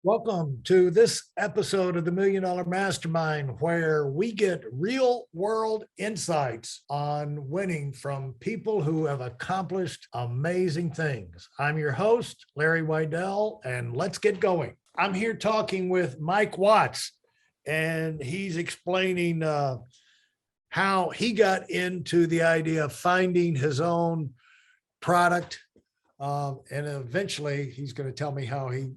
Welcome to this episode of the Million Dollar Mastermind, where we get real world insights on winning from people who have accomplished amazing things. I'm your host, Larry Weidel, and let's get going. I'm here talking with Mike Watts, and he's explaining how he got into the idea of finding his own product. And eventually he's going to tell me how he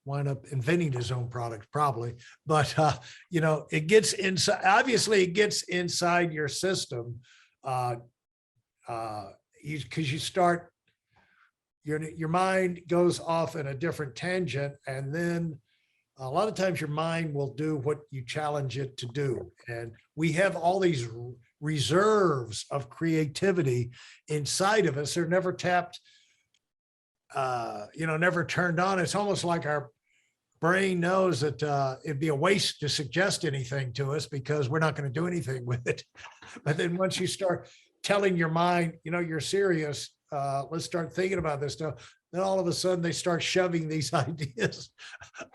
wind up inventing his own product, probably. But it gets inside. Obviously, it gets inside your system, because you start. Your mind goes off in a different tangent, and then a lot of times your mind will do what you challenge it to do. And we have all these reserves of creativity inside of us. They're never tapped. Never turned on. It's almost like our brain knows that it'd be a waste to suggest anything to us because we're not going to do anything with it. But then once you start telling your mind, you're serious, let's start thinking about this stuff, then all of a sudden they start shoving these ideas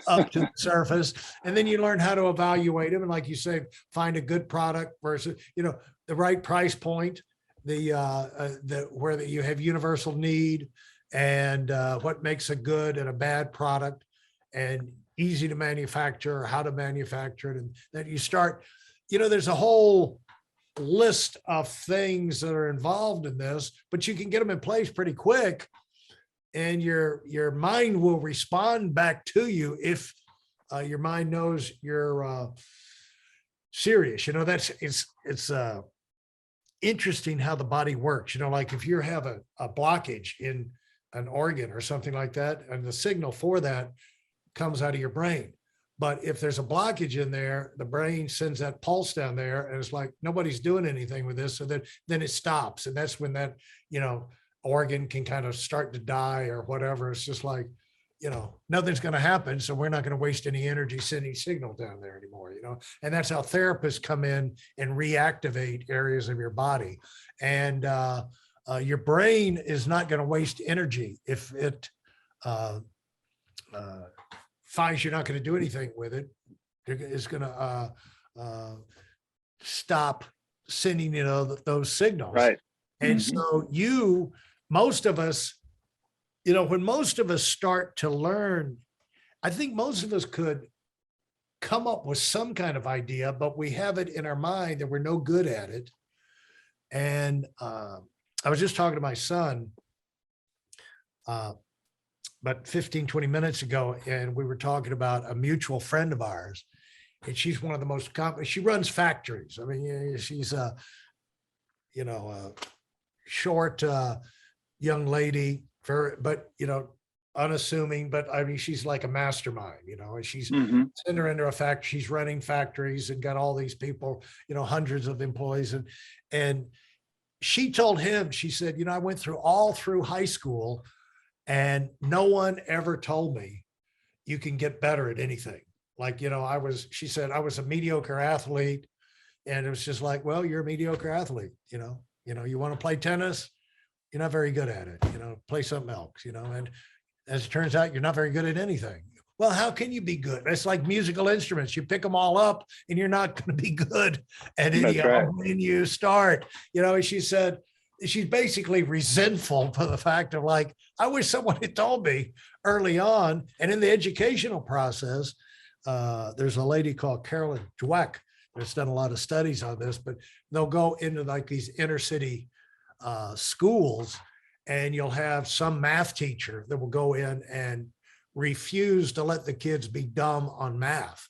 up to the surface. And then you learn how to evaluate them. And like you say, find a good product versus, the right price point, where you have universal need, and what makes a good and a bad product, and easy to manufacture, how to manufacture it. And then you start, there's a whole list of things that are involved in this, but you can get them in place pretty quick, and your mind will respond back to you if your mind knows you're serious. It's interesting how the body works. Like if you have a blockage in an organ or something like that, and the signal for that comes out of your brain. But if there's a blockage in there, the brain sends that pulse down there, and it's like, nobody's doing anything with this. So then it stops. And that's when that, organ can kind of start to die or whatever. It's just like, nothing's going to happen. So we're not going to waste any energy sending signal down there anymore, and that's how therapists come in and reactivate areas of your body. And your brain is not going to waste energy if it finds you're not going to do anything with it. It's going to stop sending, those signals. Right. And so most of us, when most of us start to learn, I think most of us could come up with some kind of idea, but we have it in our mind that we're no good at it. And I was just talking to my son about 15, 20 minutes ago, and we were talking about a mutual friend of ours. And she's one of the most she runs factories. I mean, she's a short young lady, but unassuming. But I mean, she's like a mastermind, and she's sent her into a factory. She's running factories and got all these people, hundreds of employees, and she told him, she said, I went all through high school, and no one ever told me you can get better at anything. Like, she said, I was a mediocre athlete, and it was just like, well, you're a mediocre athlete, you want to play tennis, you're not very good at it, play something else, and as it turns out, you're not very good at anything. Well, how can you be good? It's like musical instruments. You pick them all up and you're not going to be good at any of them when you start. She said, she's basically resentful for the fact of like, I wish someone had told me early on. And in the educational process, there's a lady called Carolyn Dweck that's done a lot of studies on this, but they'll go into like these inner city schools, and you'll have some math teacher that will go in and refuse to let the kids be dumb on math.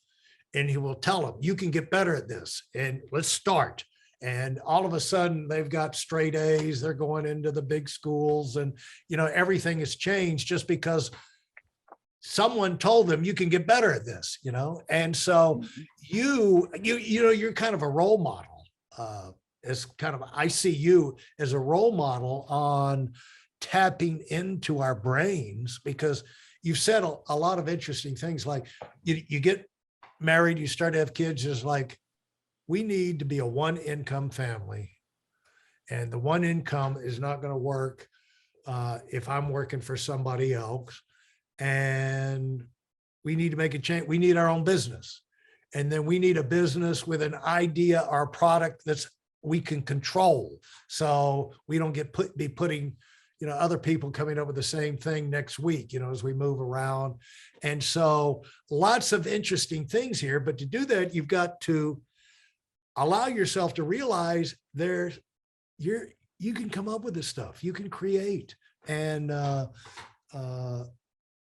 And he will tell them, you can get better at this, and let's start. And all of a sudden they've got straight A's, they're going into the big schools, and, everything has changed just because someone told them you can get better at this, And so you're kind of a role model. I see you as a role model on tapping into our brains, because you've said a lot of interesting things. Like you get married, you start to have kids, is like, we need to be a one income family, and the one income is not going to work if I'm working for somebody else. And we need to make a change. We need our own business. And then we need a business with an idea or product that's we can control. So we don't be putting, other people coming up with the same thing next week, as we move around. And so lots of interesting things here, but to do that, you've got to allow yourself to realize you can come up with this stuff, you can create. And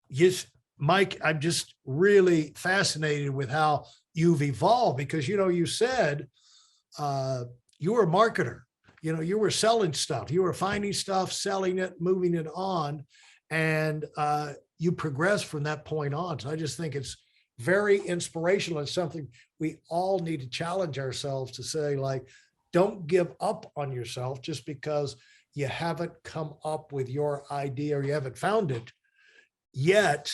yes, Mike, I'm just really fascinated with how you've evolved, because, you said you were a marketer, you were selling stuff, you were finding stuff, selling it, moving it on, and you progressed from that point on. So I just think it's very inspirational and something we all need to challenge ourselves to say, like, don't give up on yourself just because you haven't come up with your idea or you haven't found it yet.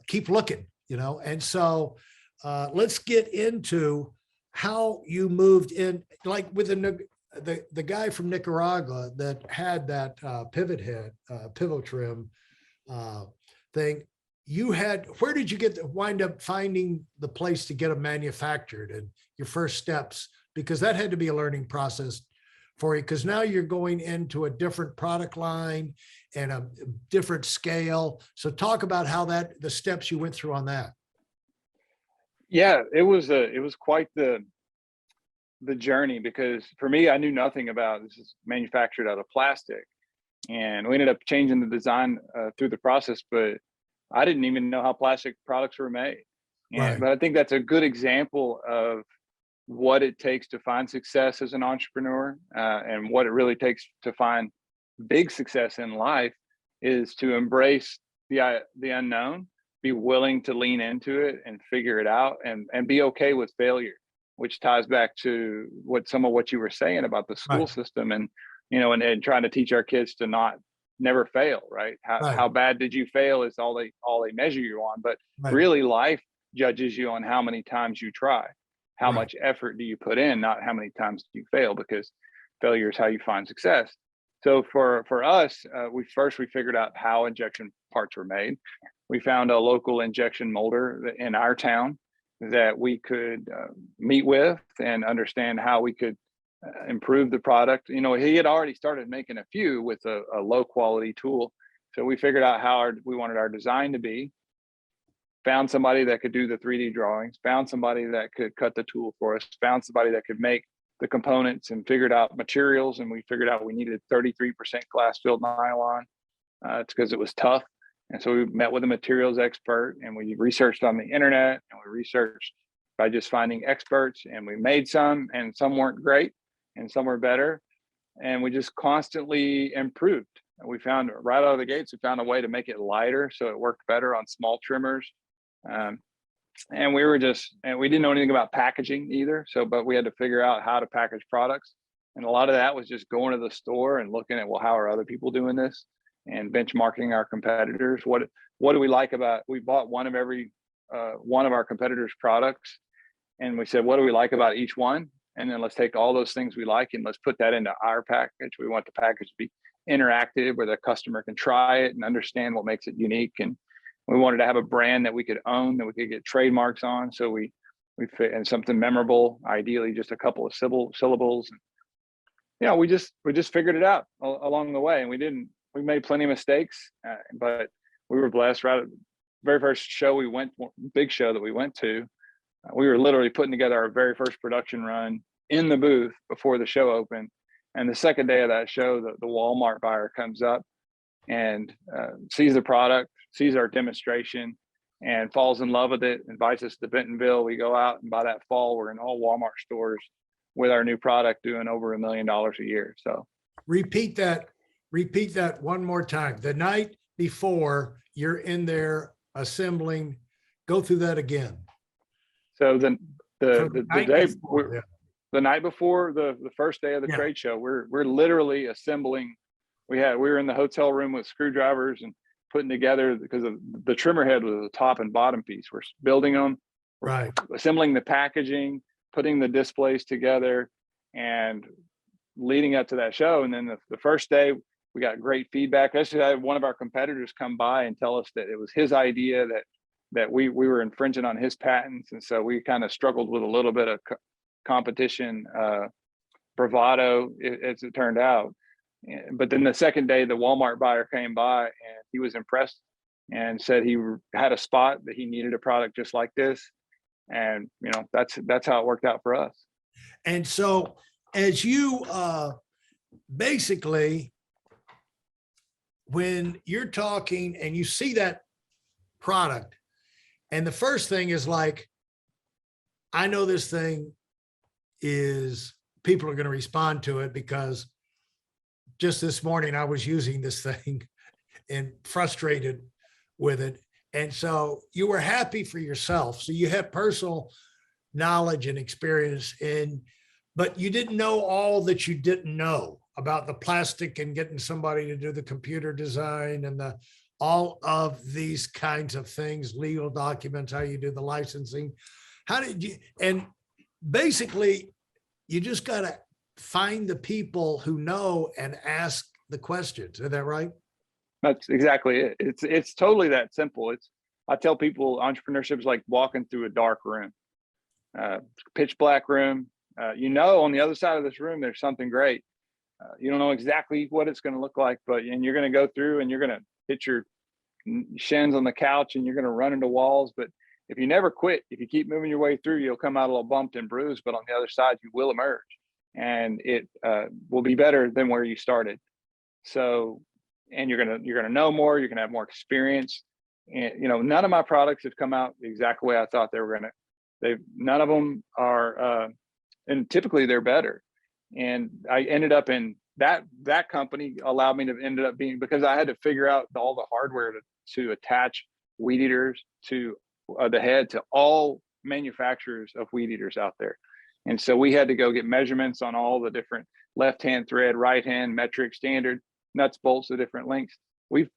Keep looking, and so let's get into how you moved in, like with the guy from Nicaragua that had that pivot trim thing. Where did you wind up finding the place to get them manufactured and your first steps? Because that had to be a learning process for you, because now you're going into a different product line and a different scale. So talk about how the steps you went through on that. Yeah, it was quite the journey, because for me, I knew nothing about this. Is manufactured out of plastic, and we ended up changing the design through the process, but I didn't even know how plastic products were made. Right. But I think that's a good example of what it takes to find success as an entrepreneur, and what it really takes to find big success in life is to embrace the unknown, be willing to lean into it and figure it out, and be okay with failure, which ties back to some of what you were saying about the school system, and and trying to teach our kids to never fail, right? How bad did you fail is all they measure you on, but really life judges you on how many times you try. How much effort do you put in, not how many times do you fail, because failure is how you find success. So for us, we figured out how injection parts were made. We found a local injection molder in our town that we could meet with and understand how we could improve the product. He had already started making a few with a low quality tool. So we figured out how we wanted our design to be, found somebody that could do the 3D drawings, found somebody that could cut the tool for us, found somebody that could make the components, and figured out materials. And we figured out we needed 33% glass filled nylon. It's because it was tough. And so we met with a materials expert, and we researched on the internet, and we researched by just finding experts, and we made some, and some weren't great and some were better. And we just constantly improved. And we found right out of the gates, we found a way to make it lighter so it worked better on small trimmers. And we didn't know anything about packaging either. But we had to figure out how to package products. And a lot of that was just going to the store and looking at, well, how are other people doing this, and benchmarking our competitors. What do we like about, we bought one of our competitors' products, and we said, what do we like about each one? And then let's take all those things we like and let's put that into our package. We want the package to be interactive, where the customer can try it and understand what makes it unique. And we wanted to have a brand that we could own, that we could get trademarks on. So we fit in something memorable, ideally just a couple of syllables. We just figured it out along the way. And we made plenty of mistakes, but we were blessed. Right at the very first big show that we went to, we were literally putting together our very first production run in the booth before the show opened. And the second day of that show, the Walmart buyer comes up and sees the product, sees our demonstration, and falls in love with it, invites us to Bentonville. We go out, and by that fall, we're in all Walmart stores with our new product, doing over $1 million a year. So repeat that one more time. The night before, you're in there assembling. Go through that again. So the night before the first day of the trade show, we're literally assembling. We were in the hotel room with screwdrivers and putting together, because of the trimmer head was the top and bottom piece. We're building them, assembling the packaging, putting the displays together, and leading up to that show. And then the first day, we got great feedback. Actually, I had one of our competitors come by and tell us that it was his idea, that that we were infringing on his patents. And so we kind of struggled with a little bit of competition bravado, as it turned out. But then the second day, the Walmart buyer came by and he was impressed and said he had a spot that he needed a product just like this. And, you know, that's how it worked out for us. And so as you basically, when you're talking and you see that product, and the first thing is like, I know this thing is, people are going to respond to it, because just this morning I was using this thing and frustrated with it. And so you were happy for yourself. So you had personal knowledge and experience, but you didn't know all that you didn't know about the plastic and getting somebody to do the computer design and all of these kinds of things, legal documents, how you do the licensing. How did you, and basically you just got to find the people who know and ask the questions. Is that right? That's exactly it. It's totally that simple. I tell people entrepreneurship is like walking through a dark room, pitch black room. You know, on the other side of this room, there's something great. You don't know exactly what it's going to look like, and you're going to go through and you're going to hit your shins on the couch and you're going to run into walls. But if you never quit, if you keep moving your way through, you'll come out a little bumped and bruised, but on the other side, you will emerge, and it will be better than where you started. So, and you're going to know more, you're going to have more experience. And, you know, none of my products have come out the exact way I thought they were going to. None of them are, and typically they're better. And I ended up in that company allowed me to ended up being, because I had to figure out all the hardware to attach weed eaters to the head to all manufacturers of weed eaters out there. And so we had to go get measurements on all the different left-hand thread, right-hand, metric, standard, nuts, bolts, the different lengths. We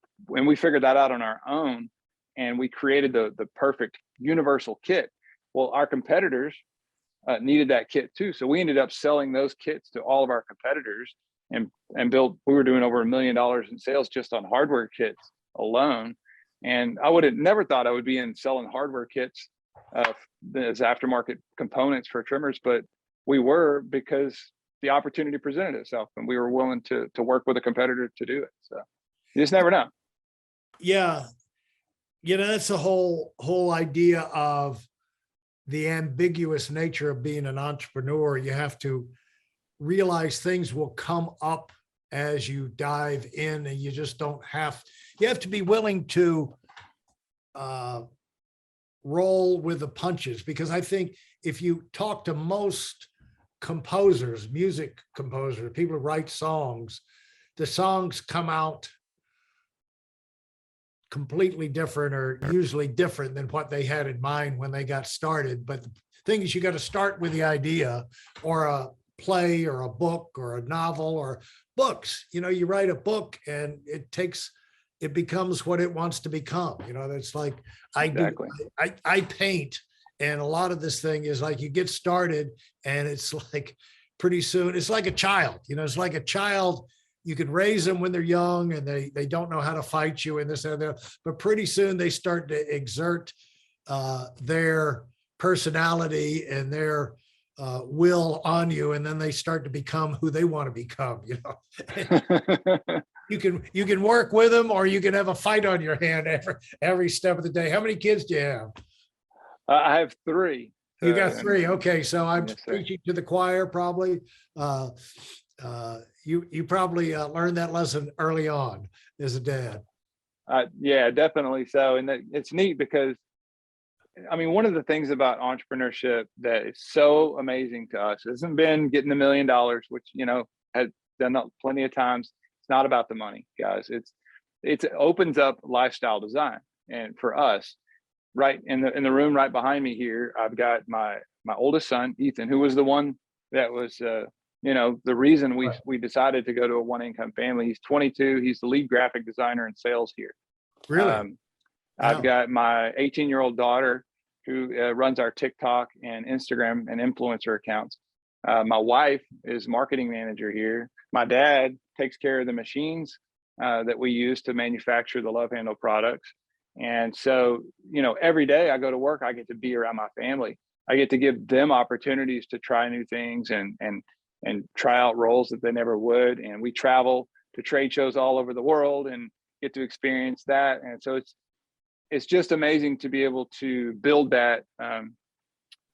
figured that out on our own, and we created the perfect universal kit. Well, our competitors needed that kit too. So we ended up selling those kits to all of our competitors and we were doing over $1 million in sales just on hardware kits alone. And I would have never thought I would be in selling hardware kits as aftermarket components for trimmers, but we were, because the opportunity presented itself and we were willing to work with a competitor to do it. So you just never know. Yeah. You know, that's the whole idea of the ambiguous nature of being an entrepreneur. You have to realize things will come up as you dive in, and you just you have to be willing to roll with the punches. Because I think if you talk to most composers, music composers, people who write songs, the songs come out completely different, or usually different than what they had in mind when they got started. But the thing is, you got to start with the idea, or a play or a book or a novel or books. You know, you write a book and it becomes what it wants to become. You know, that's like, I paint, and a lot of this thing is like, you get started and it's like pretty soon, it's like a child, you know, it's like a child. You can raise them when they're young and they don't know how to fight you and this and that, but pretty soon they start to exert their personality and their will on you, and then they start to become who they want to become. You know, you can work with them, or you can have a fight on your hand every step of the day. How many kids do you have? I have 3. You got 3. Okay, so I'm yes, preaching to the choir probably. You probably learned that lesson early on as a dad. Yeah, definitely so. And it's neat because, I mean, one of the things about entrepreneurship that is so amazing to us hasn't been getting $1 million, which, you know, has done that plenty of times. It's not about the money, guys. It opens up lifestyle design. And for us, right in the room right behind me here, I've got my oldest son, Ethan, who was the one that was, you know, the reason we decided to go to a one-income family. He's 22. He's the lead graphic designer in sales here. Really? I've got my 18-year-old daughter who runs our TikTok and Instagram and influencer accounts. My wife is marketing manager here. My dad takes care of the machines that we use to manufacture the LoveHandle products. And so, every day I go to work, I get to be around my family. I get to give them opportunities to try new things and try out roles that they never would. And we travel to trade shows all over the world and get to experience that. And so it's just amazing to be able to build that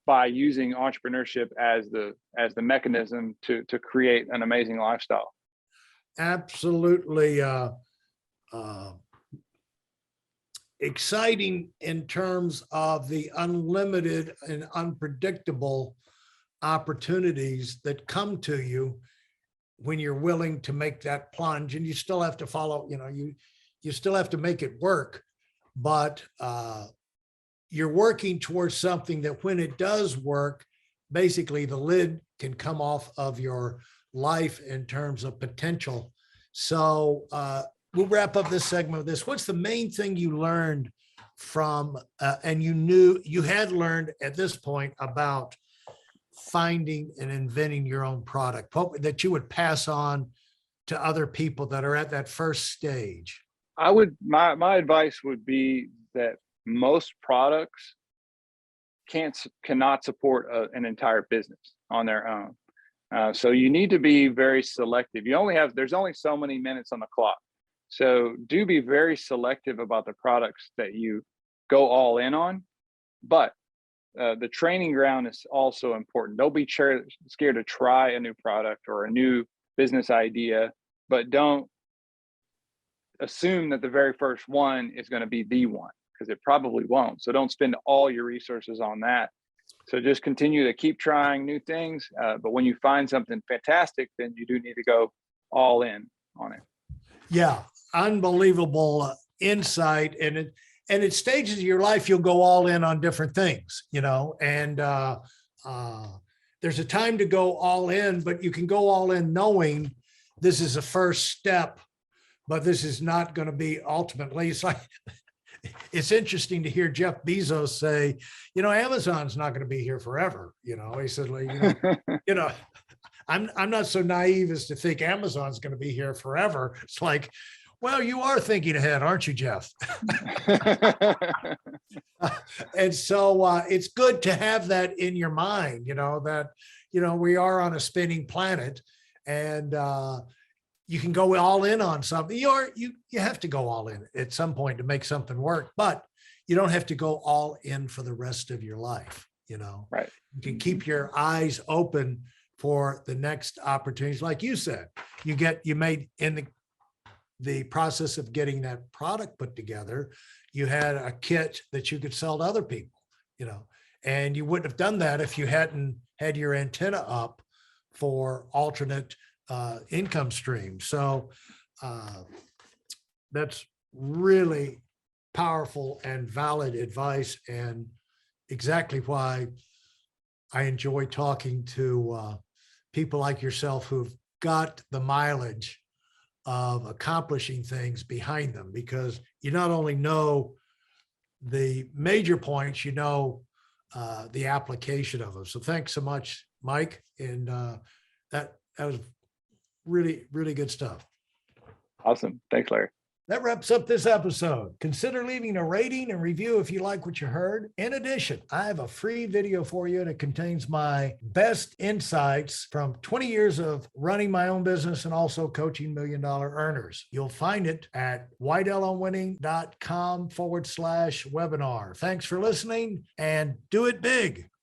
by using entrepreneurship as the mechanism to create an amazing lifestyle. Absolutely. Exciting in terms of the unlimited and unpredictable opportunities that come to you when you're willing to make that plunge. And you still have to follow, you still have to make it work, but you're working towards something that when it does work, basically the lid can come off of your life in terms of potential. So we'll wrap up this segment with this. What's the main thing you learned from, and you had learned at this point about finding and inventing your own product, that you would pass on to other people that are at that first stage? My advice would be that most products cannot support an entire business on their own. So you need to be very selective. There's only so many minutes on the clock. So do be very selective about the products that you go all in on. But the training ground is also important. Don't be scared to try a new product or a new business idea, but don't assume that the very first one is going to be the one, because it probably won't. So don't spend all your resources on that. So just continue to keep trying new things. But when you find something fantastic, then you do need to go all in on it. Yeah, unbelievable insight. And at stages of your life, you'll go all in on different things, and there's a time to go all in, but you can go all in knowing this is a first step, but this is not going to be ultimately. It's like, it's interesting to hear Jeff Bezos say, Amazon's not going to be here forever. He said, I'm not so naive as to think Amazon's going to be here forever. It's like, well, you are thinking ahead, aren't you, Jeff? And so it's good to have that in your mind, that, we are on a spinning planet, and you can go all in on something. You have to go all in at some point to make something work, but you don't have to go all in for the rest of your life. Right. You can keep your eyes open for the next opportunities. Like you said, you made in the process of getting that product put together, you had a kit that you could sell to other people, and you wouldn't have done that if you hadn't had your antenna up for alternate income stream. So that's really powerful and valid advice, and exactly why I enjoy talking to people like yourself who've got the mileage of accomplishing things behind them, because you not only know the major points, the application of them. So thanks so much, Mike. And that was really, really good stuff. Awesome. Thanks, Larry. That wraps up this episode. Consider leaving a rating and review if you like what you heard. In addition, I have a free video for you that contains my best insights from 20 years of running my own business and also coaching $1 million earners. You'll find it at whiteelonwinning.com/webinar. Thanks for listening, and do it big.